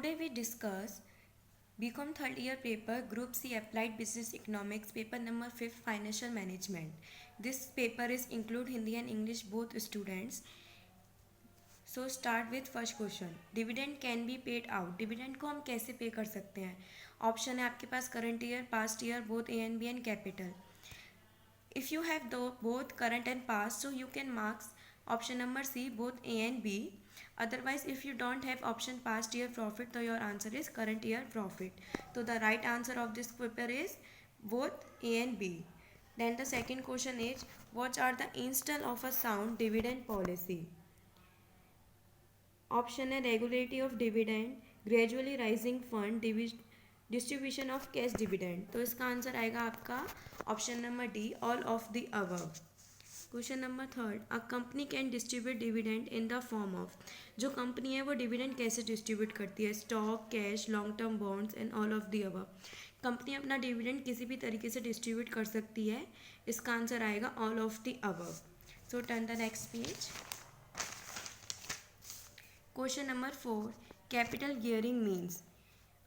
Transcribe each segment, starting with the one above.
Today we discuss BCom third year paper Group C Applied Business Economics paper number 5 Financial Management. This paper is include Hindi and English both students. So start with first question. Dividend can be paid out. Dividend को हम कैसे पे कर सकते हैं? Option है आपके पास current year, past year, both A and B and capital. If you have both current and past, so you can mark option number C both A and B. Otherwise, if you don't have option past year profit, so your answer is current year profit. So the right answer of this paper is both A and B. Then the second question is, what are the instance of a sound dividend policy? Option है regularity of dividend, gradually rising fund, distribution of cash dividend. तो इसका answer आएगा आपका option number D, all of the above. Question number third, a company can distribute dividend in the form of. जो company है वो dividend कैसे distribute करती है? Stock, cash, long term bonds and all of the above. Company अपना dividend किसी भी तरीके से डिस्ट्रीब्यूट कर सकती है. इसका आंसर आएगा all of the above. So turn the next page. Question number 4. Capital gearing means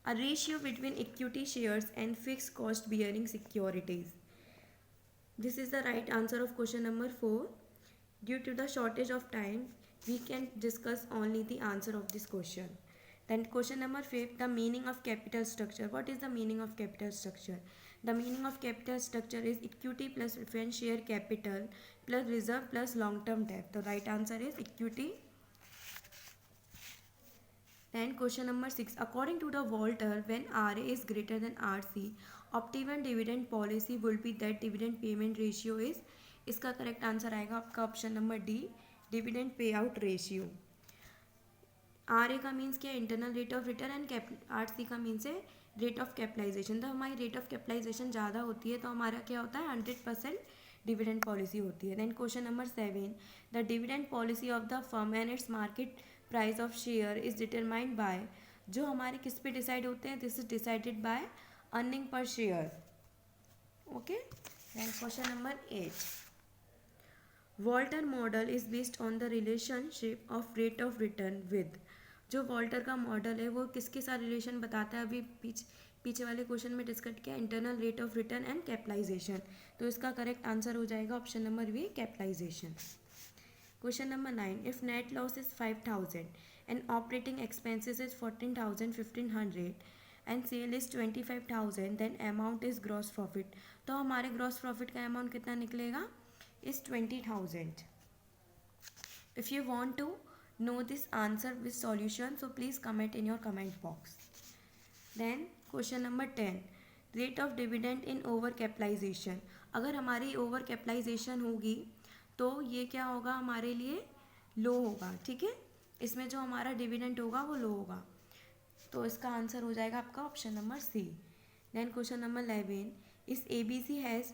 a ratio between equity shares and fixed cost bearing securities. This is the right answer of question number 4. Due to the shortage of time, we can discuss only the answer of this question. Then question number 5. The meaning of capital structure. What is the meaning of capital structure? The meaning of capital structure is equity plus preference share capital plus reserve plus long term debt. The right answer is equity. Then question number 6. According to the Volcker, when RA is greater than RC, optimum dividend policy will be that dividend payment ratio is. इसका correct answer आएगा आपका option number D, dividend pay out ratio. R A का means क्या? Internal rate of return. And R C का means है rate of capitalisation. तो हमारी rate of capitalisation ज़्यादा होती है तो हमारा क्या होता है? 100% डिविडेंड पॉलिसी होती है. Then question number 7. The dividend policy of the firm and its market price of share is determined by. जो हमारे किस पे डिसाइड होते हैं? This is decided by earning per share. Okay. Then question number 8. Walter model is based on the relationship of rate of return with. जो Walter का model है वो किसके साथ रिलेशन बताता है? अभी पीछे वाले क्वेश्चन में डिस्कस किया, internal rate of return and capitalization. तो इसका करेक्ट आंसर हो जाएगा option number B, capitalization. Question number 9. If net loss is 5,000 and operating expenses is 14,000, 1,500 and sale is 25,000, then amount is gross profit. तो हमारे gross profit का amount कितना निकलेगा? is 20,000. If you want to know this answer with solution, so please comment in your comment box. Then question number 10. Rate of dividend in over capitalization. अगर हमारी over capitalization होगी तो ये क्या होगा? हमारे लिए लो होगा. ठीक है, इसमें जो हमारा डिविडेंड होगा वो लो होगा. तो इसका आंसर हो जाएगा आपका option number C. Then question number 11. इस A B C has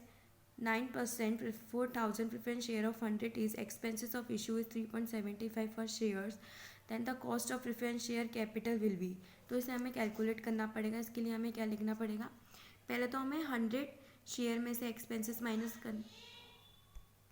9% 4,000 preference share of 100 is expenses of issue is 3.75 for shares. Then the cost of preference share capital will be. तो इसे हमें कैलकुलेट करना पड़ेगा. इसके लिए हमें क्या लिखना पड़ेगा? पहले तो हमें 100 शेयर में से एक्सपेंसिस माइनस कर